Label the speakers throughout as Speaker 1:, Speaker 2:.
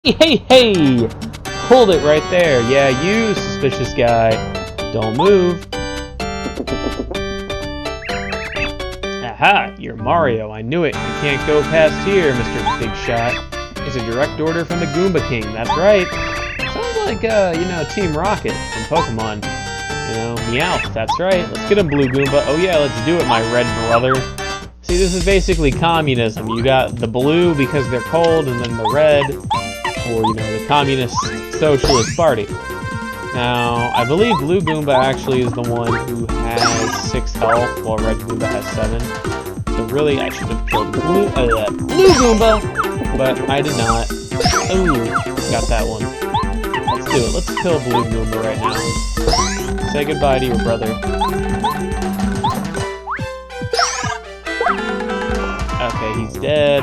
Speaker 1: Hey, hey! Hold it right there. Yeah, you suspicious guy. Don't move. Aha! You're Mario. I knew it. You can't go past here, Mr. Big Shot. It's a direct order from the Goomba King. That's right. Sounds like, Team Rocket from Pokemon. Meowth. That's right. Let's get him, Blue Goomba. Oh yeah, let's do it, my red brother. See, this is basically communism. You got the blue because they're cold, and then the red for, the Communist Socialist Party. Now, I believe Blue Goomba actually is the one who has 6 health, while Red Goomba has 7. So really, I should have killed Blue Goomba, but I did not. Ooh, got that one. Let's do it. Let's kill Blue Goomba right now. Say goodbye to your brother. Okay, he's dead.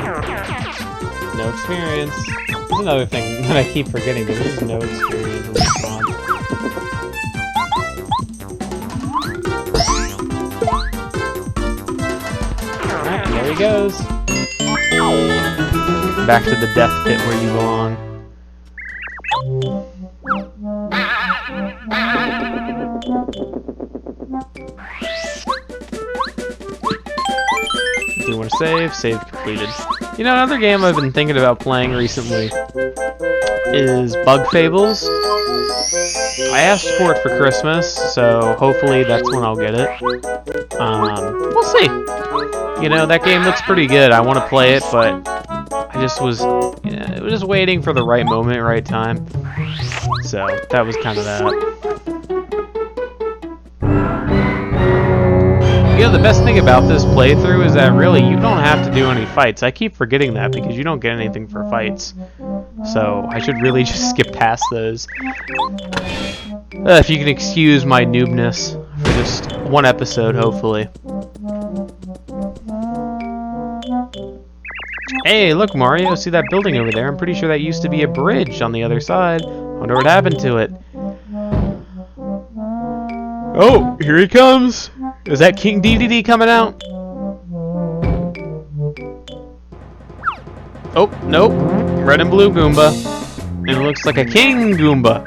Speaker 1: No experience. That's another thing that I keep forgetting, but there's no experience in this mod. Alright, and there he goes. Back to the death pit where you belong. If you want to save completed. Another game I've been thinking about playing recently is Bug Fables. I asked for it for Christmas, so hopefully that's when I'll get it. We'll see. That game looks pretty good. I want to play it, but I just was just waiting for the right moment, right time. So that was kind of that. The best thing about this playthrough is that really you don't have to do any fights. I keep forgetting that because you don't get anything for fights. So I should really just skip past those. If you can excuse my noobness for just one episode, hopefully. Hey, look, Mario, see that building over there? I'm pretty sure that used to be a bridge on the other side. Wonder what happened to it. Oh, here he comes! Is that King DDD coming out? Oh, nope. Red and blue Goomba. And it looks like a King Goomba.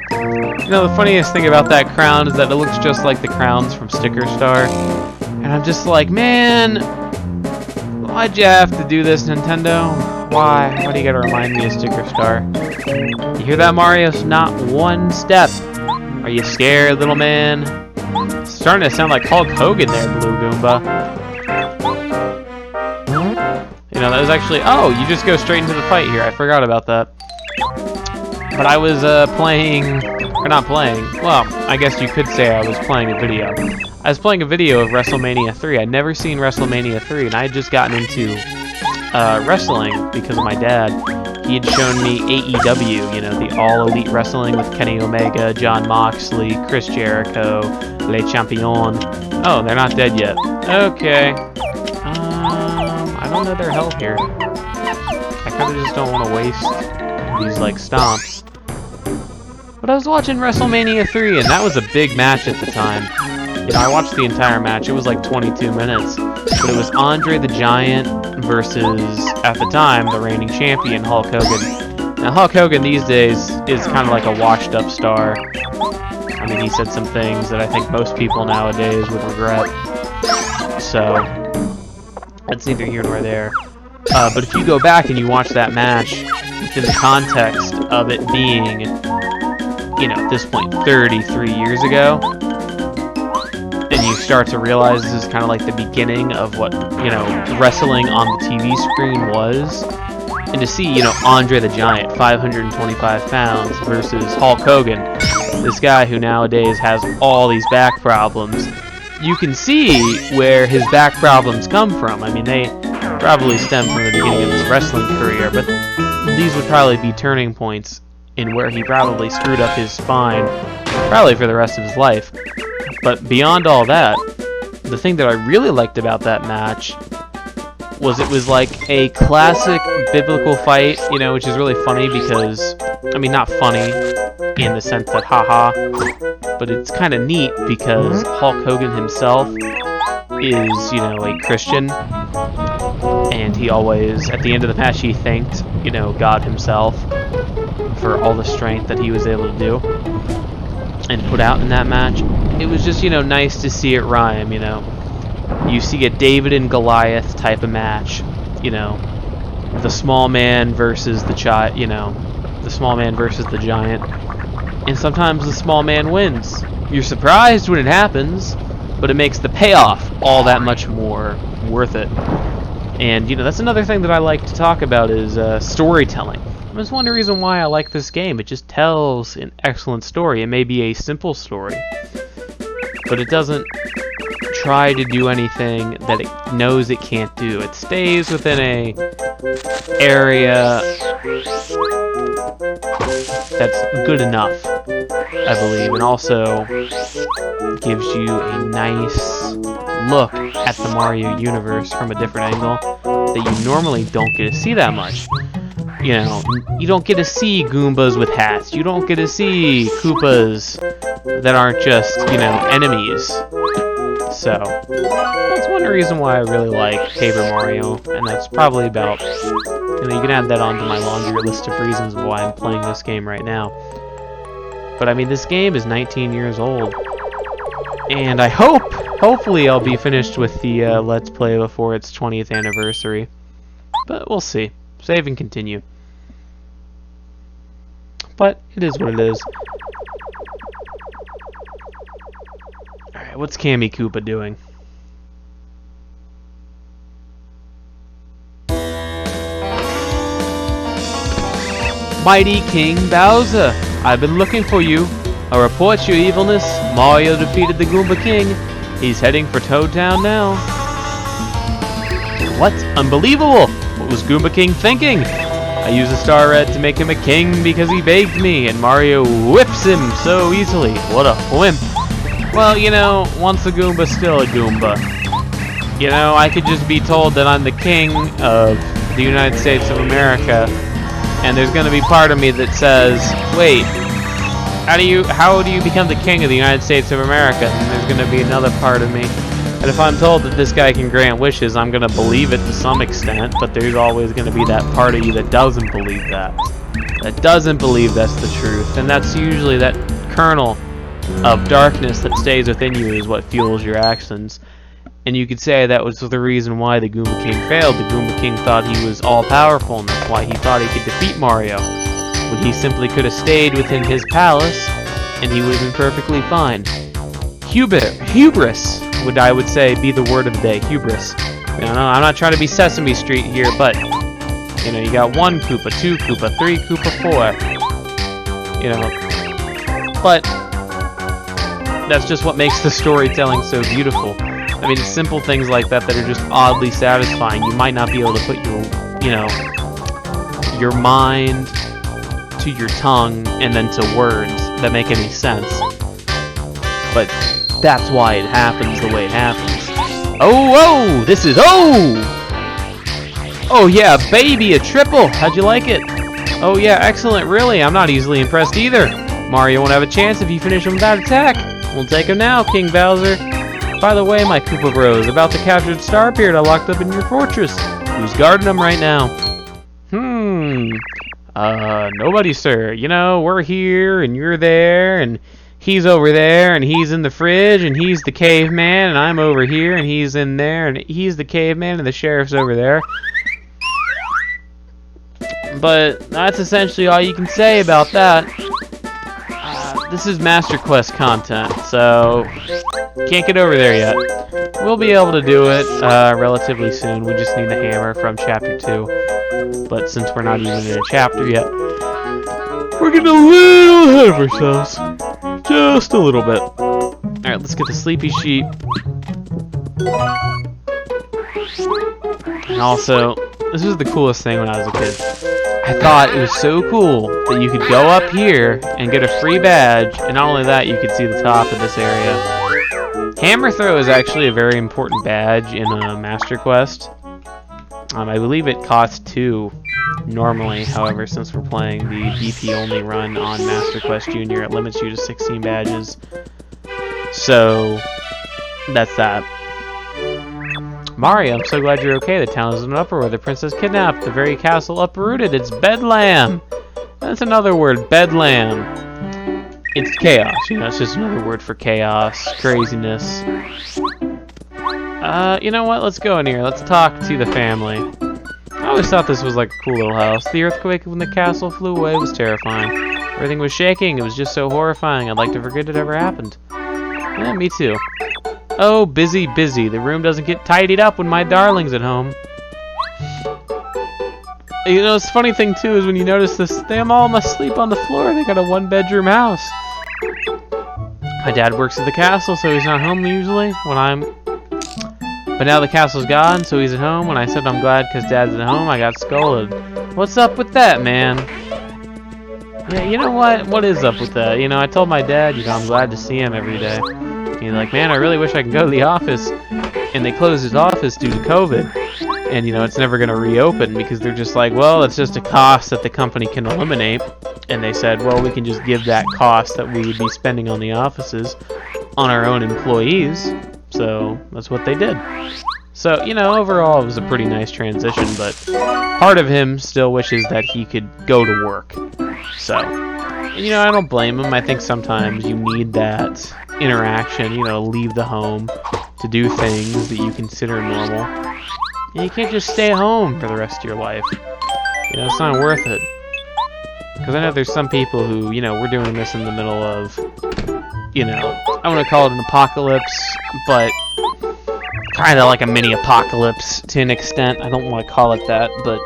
Speaker 1: The funniest thing about that crown is that it looks just like the crowns from Sticker Star. And I'm just like, man, why'd you have to do this, Nintendo? Why? Why do you gotta remind me of Sticker Star? You hear that, Mario? It's not one step. Are you scared, little man? It's starting to sound like Hulk Hogan there, Blue Goomba. That was actually... Oh, you just go straight into the fight here. I forgot about that. But I was playing... Or not playing. Well, I guess you could say I was playing a video. I was playing a video of WrestleMania 3. I'd never seen WrestleMania 3, and I had just gotten into wrestling because of my dad. He had shown me AEW, the All Elite Wrestling with Kenny Omega, Jon Moxley, Chris Jericho, Les Champions. Oh, they're not dead yet. Okay. I don't know their health here. I kind of just don't want to waste these, stomps. But I was watching WrestleMania 3, and that was a big match at the time. I watched the entire match. It was like 22 minutes. But it was Andre the Giant versus, at the time, the reigning champion, Hulk Hogan. Now, Hulk Hogan these days is kind of like a washed-up star. I mean, he said some things that I think most people nowadays would regret. So, that's neither here nor there. But if you go back and you watch that match within the context of it being, at this point, 33 years ago, and you start to realize this is kind of like the beginning of what, wrestling on the TV screen was. And to see, Andre the Giant, 525 pounds, versus Hulk Hogan, this guy who nowadays has all these back problems, you can see where his back problems come from. I mean, they probably stem from the beginning of his wrestling career, but these would probably be turning points in where he probably screwed up his spine, probably for the rest of his life. But beyond all that, the thing that I really liked about that match was it was like a classic biblical fight, which is really funny because, I mean, not funny in the sense that haha, but it's kind of neat because Hulk Hogan himself is, a Christian, and he always, at the end of the match, he thanked, God himself. for all the strength that he was able to do and put out in that match. It was just, you know, nice to see it rhyme, you know. You see a David and Goliath type of match, you know, the small man versus the giant, you know, the small man versus the giant, and sometimes the small man wins. You're surprised when it happens, but it makes the payoff all that much more worth it. And, you know, that's another thing that I like to talk about is storytelling. That's one reason why I like this game. It just tells an excellent story. It may be a simple story, but it doesn't try to do anything that it knows it can't do. It stays within a area that's good enough, I believe, and also gives you a nice look at the Mario universe from a different angle that you normally don't get to see that much. You know, you don't get to see Goombas with hats. You don't get to see Koopas that aren't just, you know, enemies. So, that's one reason why I really like Paper Mario, and that's probably about, you know, you can add that onto my laundry list of reasons why I'm playing this game right now. But I mean, this game is 19 years old, and I hopefully I'll be finished with the Let's Play before its 20th anniversary. But we'll see. Save and continue. But it is what it is. Alright, what's Kammy Koopa doing? Mighty King Bowser, I've been looking for you. I report your evilness. Mario defeated the Goomba King. He's heading for Toad Town now. What? Unbelievable! What was Goomba King thinking? I used a Star Red to make him a king because he begged me, and Mario whips him so easily. What a wimp. Well, you know, once a Goomba, still a Goomba. You know, I could just be told that I'm the king of the United States of America, and there's going to be part of me that says, wait, how do you become the king of the United States of America? And there's going to be another part of me. And if I'm told that this guy can grant wishes, I'm going to believe it to some extent, but there's always going to be that part of you that doesn't believe that. That doesn't believe that's the truth. And that's usually that kernel of darkness that stays within you is what fuels your actions. And you could say that was the reason why the Goomba King failed. The Goomba King thought he was all-powerful, and that's why he thought he could defeat Mario. When he simply could have stayed within his palace, and he would have been perfectly fine. Hubris would, I would say, be the word of the day. Hubris. You know, I'm not trying to be Sesame Street here, but, you know, you got 1 Koopa, 2 Koopa, 3 Koopa, 4. You know, but that's just what makes the storytelling so beautiful. I mean, it's simple things like that that are just oddly satisfying. You might not be able to put your, you know, your mind to your tongue and then to words that make any sense. But that's why it happens the way it happens. Oh, this is, oh yeah, baby, a triple. How'd you like it? Oh yeah, excellent, really. I'm not easily impressed either. Mario won't have a chance if you finish him without attack. We'll take him now, King Bowser. By the way, my Koopa Bros, about the captured Star Beard I locked up in your fortress. Who's guarding them right now? Nobody, sir. You know, we're here, and you're there, and he's over there, and he's in the fridge, and he's the caveman, and I'm over here, and he's in there, and he's the caveman, and the sheriff's over there. But that's essentially all you can say about that. This is Master Quest content, so can't get over there yet. We'll be able to do it relatively soon. We just need the hammer from Chapter 2. But since we're not even in a chapter yet, we're getting a little ahead of ourselves. Just a little bit. Alright, let's get the Sleepy Sheep. And also, this was the coolest thing when I was a kid. I thought it was so cool that you could go up here and get a free badge, and not only that, you could see the top of this area. Hammer Throw is actually a very important badge in Master Quest. I believe it costs 2 normally, however, since we're playing the DP only run on Master Quest Jr., it limits you to 16 badges. So, that's that. Mario, I'm so glad you're okay. The town is in an uproar. The princess kidnapped. The very castle uprooted. It's Bedlam. That's another word, bedlam. It's chaos, you know, it's just another word for chaos, craziness. You know what, let's go in here, let's talk to the family. I always thought this was like a cool little house. The earthquake when the castle flew away was terrifying. Everything was shaking, it was just so horrifying, I'd like to forget it ever happened. Yeah, me too. Oh, busy, busy, the room doesn't get tidied up when my darling's at home. You know, the funny thing too is when you notice this, they all must sleep on the floor. They got a one-bedroom house. My dad works at the castle, so he's not home usually when I'm... But now the castle's gone, so he's at home. When I said I'm glad because Dad's at home, I got scolded. What's up with that, man? Yeah, you know what? What is up with that? You know, I told my dad, you know, I'm glad to see him every day. He's like, man, I really wish I could go to the office. And they closed his office due to COVID. And, you know, it's never going to reopen because they're just like, well, it's just a cost that the company can eliminate. And they said, well, we can just give that cost that we would be spending on the offices on our own employees. So that's what they did. So, you know, overall it was a pretty nice transition, but part of him still wishes that he could go to work. So, you know, I don't blame him. I think sometimes you need that interaction, you know, leave the home to do things that you consider normal. And you can't just stay home for the rest of your life. You know, it's not worth it. Because I know there's some people who, you know, we're doing this in the middle of, you know, I want to call it an apocalypse, but kind of like a mini apocalypse to an extent. I don't want to call it that, but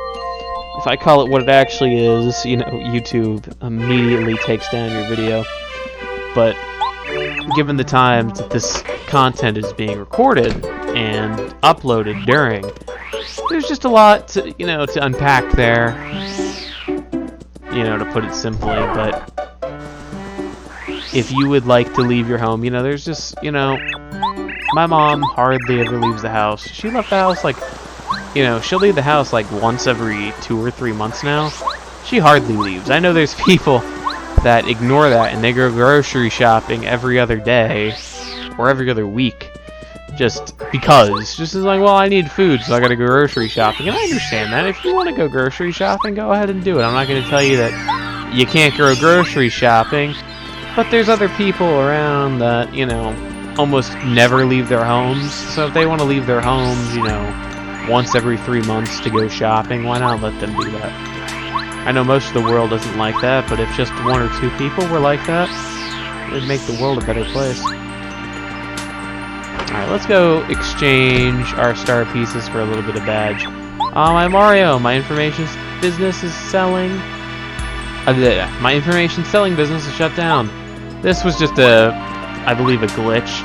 Speaker 1: if I call it what it actually is, you know, YouTube immediately takes down your video. But given the time that this content is being recorded and uploaded during, there's just a lot to, you know, to unpack there, you know, to put it simply. But if you would like to leave your home, you know, there's just, you know, my mom hardly ever leaves the house. She left the house like, you know, she'll leave the house like once every 2 or 3 months now. She hardly leaves. I know there's people that ignore that and they go grocery shopping every other day or every other week just because. Just as like, well, I need food, so I gotta go grocery shopping. And I understand that. If you want to go grocery shopping, go ahead and do it. I'm not going to tell you that you can't go grocery shopping. But there's other people around that, you know, almost never leave their homes. So if they want to leave their homes, you know, once every 3 months to go shopping, why not let them do that? I know most of the world doesn't like that, but if just 1 or 2 people were like that, it'd make the world a better place. Alright, let's go exchange our star pieces for a little bit of badge. My Mario, my information business is selling. My information selling business is shut down. This was just I believe a glitch,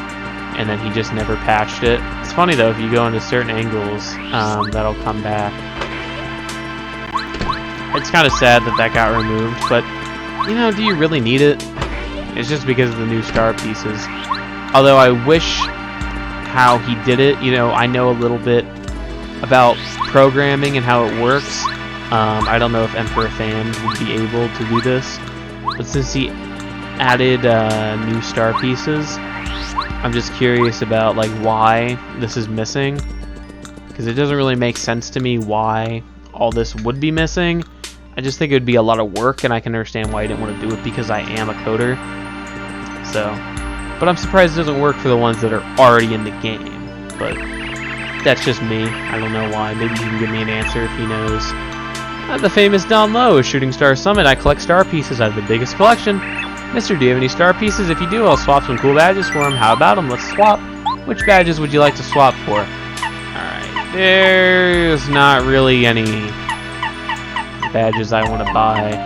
Speaker 1: and then he just never patched it. It's funny though, if you go into certain angles, that'll come back. It's kind of sad that that got removed, but, you know, do you really need it? It's just because of the new star pieces. Although I wish how he did it, you know, I know a little bit about programming and how it works. I don't know if Emperor Fans would be able to do this, but since he added new star pieces, I'm just curious about like why this is missing, because it doesn't really make sense to me why all this would be missing. I just think it would be a lot of work, and I can understand why I didn't want to do it because I am a coder. So, but I'm surprised it doesn't work for the ones that are already in the game. But that's just me. I don't know why. Maybe you can give me an answer if he knows. The famous Don Lowe, Shooting Star Summit. I collect star pieces. I have the biggest collection. Mister, do you have any star pieces? If you do, I'll swap some cool badges for him. How about them? Let's swap. Which badges would you like to swap for? Alright, there's not really any badges I want to buy.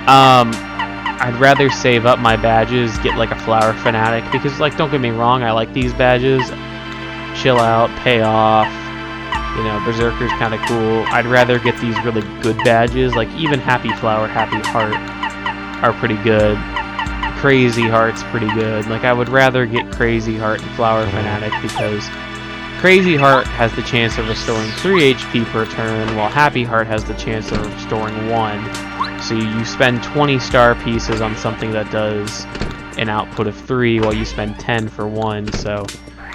Speaker 1: I'd rather save up my badges, get like a Flower Fanatic, because, like, don't get me wrong, I like these badges. Chill Out, Pay Off, you know, Berserker's kind of cool. I'd rather get these really good badges, like even Happy Flower, Happy Heart are pretty good. Crazy Heart's pretty good. Like, I would rather get Crazy Heart and Flower Fanatic because Crazy Heart has the chance of restoring 3 HP per turn, while Happy Heart has the chance of restoring 1. So you spend 20 star pieces on something that does an output of 3, while you spend 10 for 1. So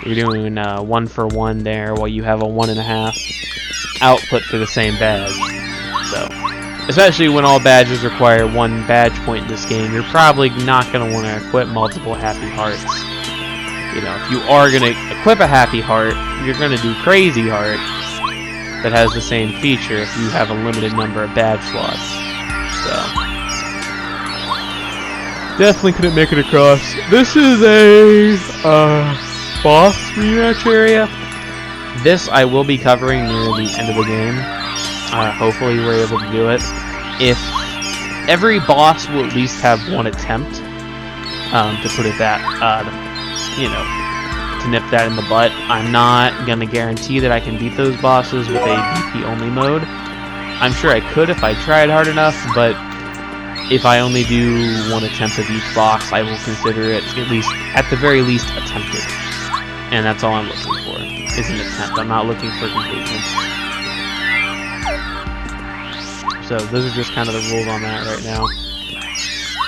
Speaker 1: you're doing 1 for 1 there, while you have a 1.5 output for the same badge. So Especially when all badges require 1 badge point in this game, you're probably not going to want to equip multiple happy hearts. You know, if you are going to equip a happy heart, you're going to do crazy heart that has the same feature if you have a limited number of badge slots. So definitely couldn't make it across. This is a boss rematch area. This I will be covering near the end of the game. Hopefully we're able to do it. If every boss will at least have 1 attempt, to put it that, you know, to nip that in the butt. I'm not gonna guarantee that I can beat those bosses with a BP only mode. I'm sure I could if I tried hard enough, but if I only do 1 attempt of each boss, I will consider it at the very least, attempted. And that's all I'm looking for, is an attempt. I'm not looking for completion. So those are just kind of the rules on that right now.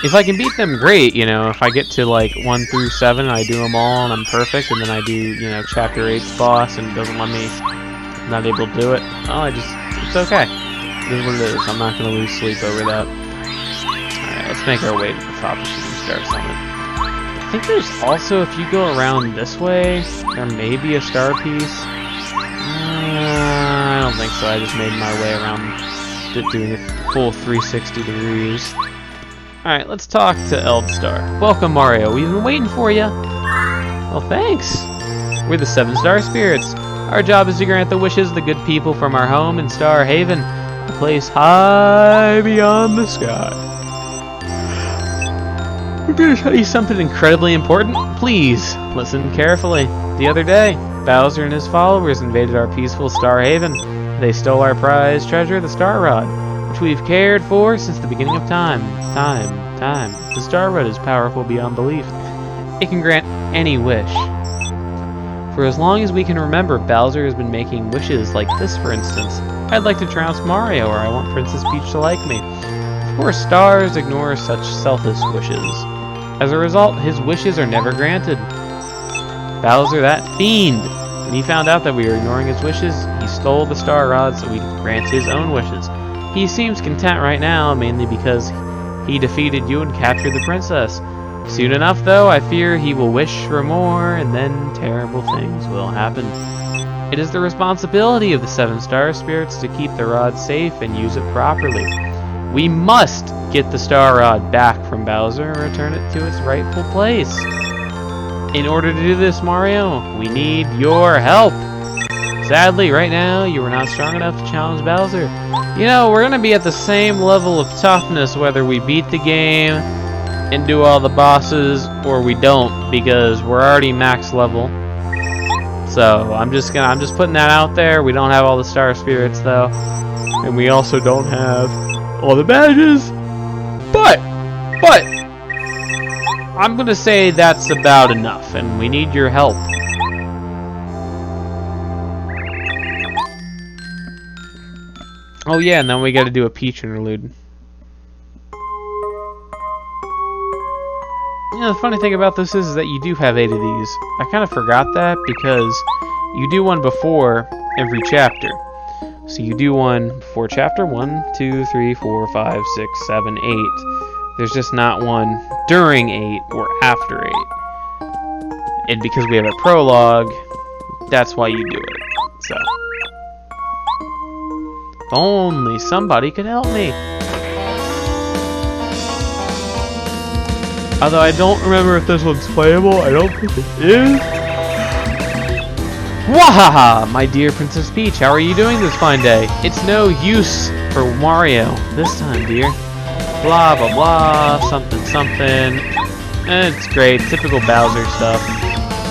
Speaker 1: If I can beat them, great, you know. If I get to like 1 through 7 and I do them all and I'm perfect, and then I do, you know, Chapter 8's boss and it doesn't let me, I'm not able to do it, oh, it's okay. It is what it is. I'm not going to lose sleep over that. Alright, let's make our way to the top of Shooting Star Summit. I think there's also, if you go around this way, there may be a star piece. I don't think so. I just made my way around doing a full 360 degrees. Alright, let's talk to Eldstar. Welcome, Mario. We've been waiting for you. Well, thanks. We're the 7 Star Spirits. Our job is to grant the wishes of the good people from our home in Star Haven, a place high beyond the sky. We're going to tell you something incredibly important. Please, listen carefully. The other day, Bowser and his followers invaded our peaceful Star Haven. They stole our prized treasure, the Star Rod, which we've cared for since the beginning of time. The Star Rod is powerful beyond belief. It can grant any wish. For as long as we can remember, Bowser has been making wishes like this, for instance. I'd like to trounce Mario, or I want Princess Peach to like me. Of course, stars ignore such selfish wishes. As a result, his wishes are never granted. Bowser, that fiend! When he found out that we were ignoring his wishes, he stole the Star Rod so we could grant his own wishes. He seems content right now, mainly because he defeated you and captured the princess. Soon enough, though, I fear he will wish for more, and then terrible things will happen. It is the responsibility of the 7 Star Spirits to keep the Rod safe and use it properly. We must get the Star Rod back from Bowser and return it to its rightful place. In order to do this, Mario, we need your help. Sadly, right now, you are not strong enough to challenge Bowser. You know, we're going to be at the same level of toughness whether we beat the game and do all the bosses or we don't, because we're already max level. So, I'm just putting that out there. We don't have all the Star Spirits, though. And we also don't have all the badges. But I'm gonna say that's about enough, and we need your help. Oh yeah, and then we gotta do a Peach interlude. You know, the funny thing about this is that you do have 8 of these. I kind of forgot that because you do one before every chapter. So you do one before chapter 1, 2, 3, 4, 5, 6, 7, 8. There's just not one during 8 or after 8. And because we have a prologue, that's why you do it. So, if only somebody could help me. Although I don't remember if this one's playable. I don't think it is. Wahaha! My dear Princess Peach, how are you doing this fine day? It's no use for Mario this time, dear. Blah, blah, blah, something, something. It's great, typical Bowser stuff.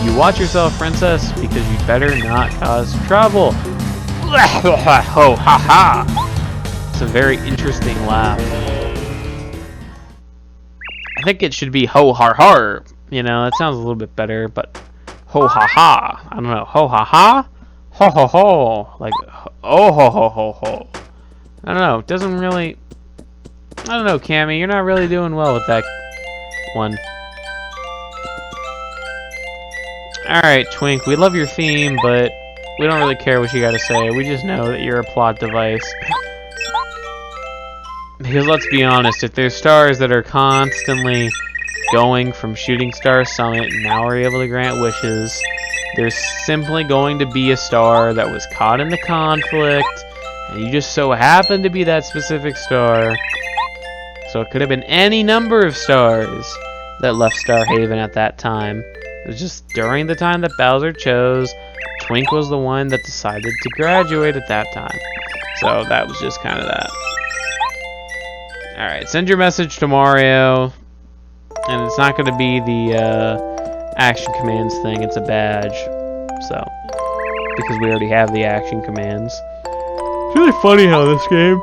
Speaker 1: You watch yourself, Princess, because you better not cause trouble. Ho, ha, ha! It's a very interesting laugh. I think it should be ho, har, har. You know, that sounds a little bit better, but ho, ha, ha. I don't know, ho, ha, ha? Ho, ho, ho. Like, oh, ho, ho, ho, ho. I don't know, it doesn't really... I don't know, Cammy, you're not really doing well with that one. Alright, Twink, we love your theme, but we don't really care what you gotta say. We just know that you're a plot device. Because let's be honest, if there's stars that are constantly going from Shooting Star Summit and now we're able to grant wishes, there's simply going to be a star that was caught in the conflict, and you just so happen to be that specific star. So it could have been any number of stars that left Star Haven at that time. It was just during the time that Bowser chose, Twink was the one that decided to graduate at that time. So that was just kind of that. Alright, send your message to Mario. And it's not going to be the action commands thing, it's a badge. So, because we already have the action commands. It's really funny how this game,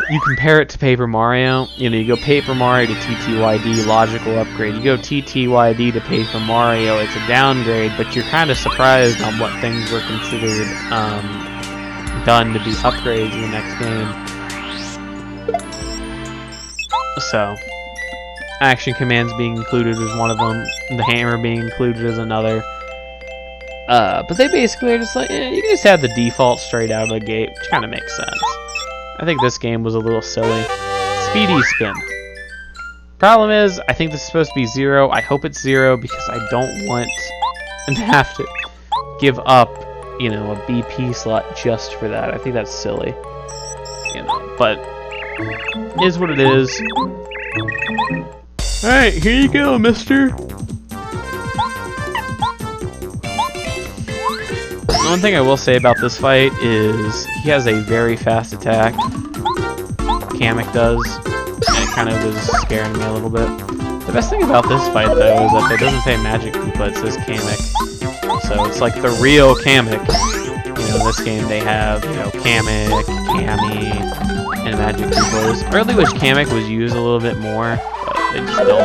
Speaker 1: you compare it to Paper Mario. You know, you go Paper Mario to TTYD, logical upgrade. You go TTYD to Paper Mario, it's a downgrade, but you're kind of surprised on what things were considered done to be upgrades in the next game. So, action commands being included is one of them, the hammer being included is another. But they basically are just like, you can just have the default straight out of the gate, which kind of makes sense. I think this game was a little silly. Speedy Spin. Problem is, I think this is supposed to be 0. I hope it's 0 because I don't want to have to give up, you know, a BP slot just for that. I think that's silly. You know, but it is what it is. Alright, here you go, mister. One thing I will say about this fight is he has a very fast attack. Kamek does. And it kind of was scaring me a little bit. The best thing about this fight, though, is that it doesn't say Magic Koopa, it says Kamek. So it's like the real Kamek. You know, in this game they have, you know, Kamek, Kami, and Magic Koopas. I really wish Kamek was used a little bit more, but they just don't.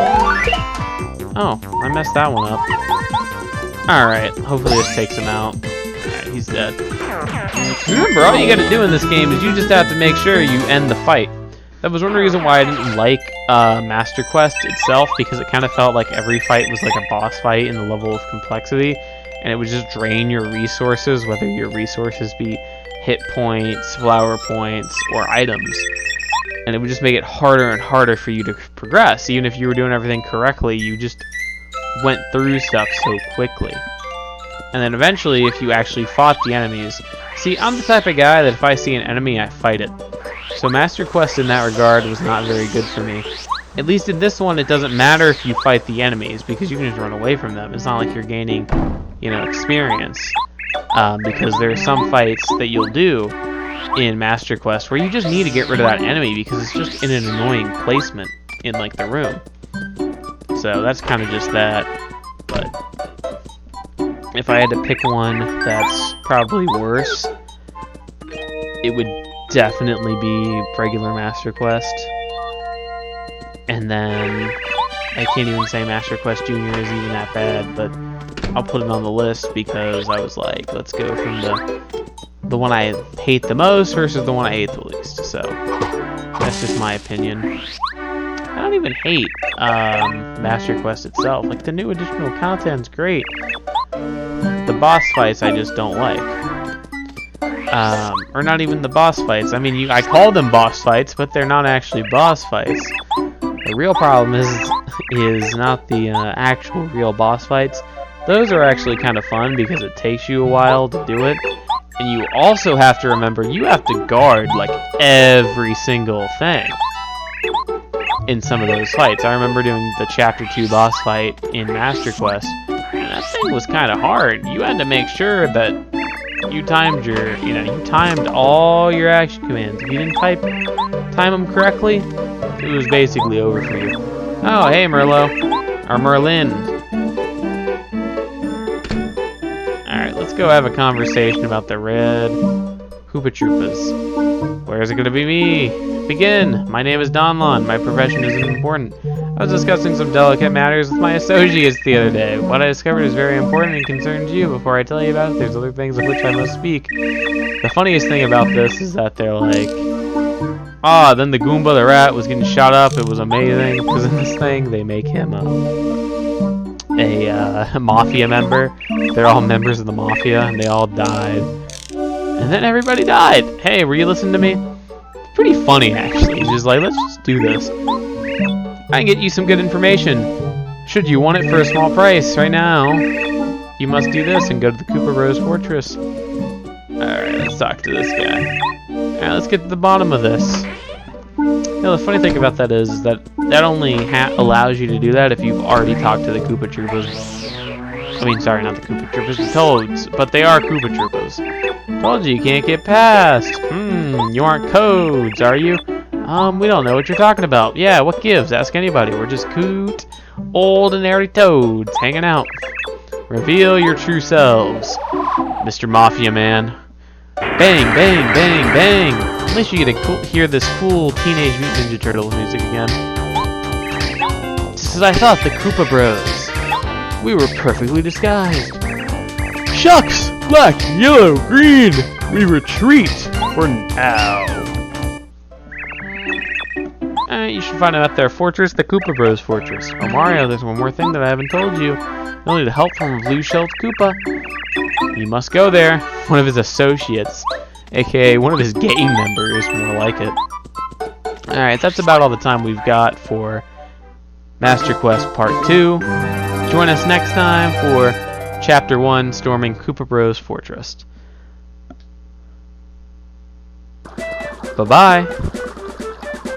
Speaker 1: Oh, I messed that one up. Alright, hopefully this takes him out. Alright, he's dead. Remember, all you gotta do in this game is you just have to make sure you end the fight. That was one reason why I didn't like Master Quest itself, because it kind of felt like every fight was like a boss fight in the level of complexity, and it would just drain your resources, whether your resources be hit points, flower points, or items. And it would just make it harder and harder for you to progress. Even if you were doing everything correctly, you just went through stuff so quickly. And then eventually, if you actually fought the enemies... See, I'm the type of guy that if I see an enemy, I fight it. So Master Quest in that regard was not very good for me. At least in this one, it doesn't matter if you fight the enemies, because you can just run away from them. It's not like you're gaining, you know, experience. Because there are some fights that you'll do in Master Quest where you just need to get rid of that enemy because it's just in an annoying placement in, like, the room. So that's kind of just that. But if I had to pick one that's probably worse, it would definitely be regular Master Quest. And then I can't even say Master Quest Jr. is even that bad, but I'll put it on the list because I was like, let's go from the one I hate the most versus the one I hate the least. So that's just my opinion. I don't even hate Master Quest itself. Like, the new additional content's great. The boss fights I just don't like. Or not even the boss fights. I mean, I call them boss fights, but they're not actually boss fights. The real problem is not the actual real boss fights. Those are actually kind of fun because it takes you a while to do it. And you also have to remember, you have to guard, like, every single thing in some of those fights. I remember doing the Chapter 2 boss fight in Master Quest, and that thing was kind of hard. You had to make sure that you timed you timed all your action commands. If you didn't time them correctly, it was basically over for you. Oh, hey, Merlo. Or Merlin. Alright, let's go have a conversation about the red Hoopa Troopas. Where's it gonna be me? Begin! My name is Donlon. My profession isn't important. I was discussing some delicate matters with my associates the other day. What I discovered is very important and concerns you. Before I tell you about it, there's other things of which I must speak. The funniest thing about this is that they're like, then the Goomba the rat was getting shot up. It was amazing. Because in this thing, they make him a Mafia member. They're all members of the Mafia, and they all died. And then everybody died. Hey, were you listening to me? pretty funny, actually. He's just like, let's just do this. I can get you some good information. Should you want it for a small price right now, you must do this and go to the Koopa Bros Fortress. Alright, let's talk to this guy. Alright, let's get to the bottom of this. You know, the funny thing about that is that only allows you to do that if you've already talked to the Koopa Troopas. I mean, sorry, not the Koopa Troopas, the Toads, but they are Koopa Troopas. Told you can't get past. You aren't codes, are you? We don't know what you're talking about. Yeah, what gives? Ask anybody. We're just cute, ordinary toads hanging out. Reveal your true selves, Mr. Mafia Man. Bang, bang, bang, bang. At least you get to hear this cool Teenage Mutant Ninja Turtles music again. Just as I thought, the Koopa Bros. We were perfectly disguised. Shucks! Black, yellow, green! We retreat for now. Alright, you should find out their fortress, the Koopa Bros Fortress. Oh, Mario, there's one more thing that I haven't told you. You'll need help from a blue-shelled Koopa. You must go there. One of his associates, aka one of his gang members, more like it. Alright, that's about all the time we've got for Master Quest Part 2. Join us next time for Chapter 1, Storming Koopa Bros Fortress. Bye-bye.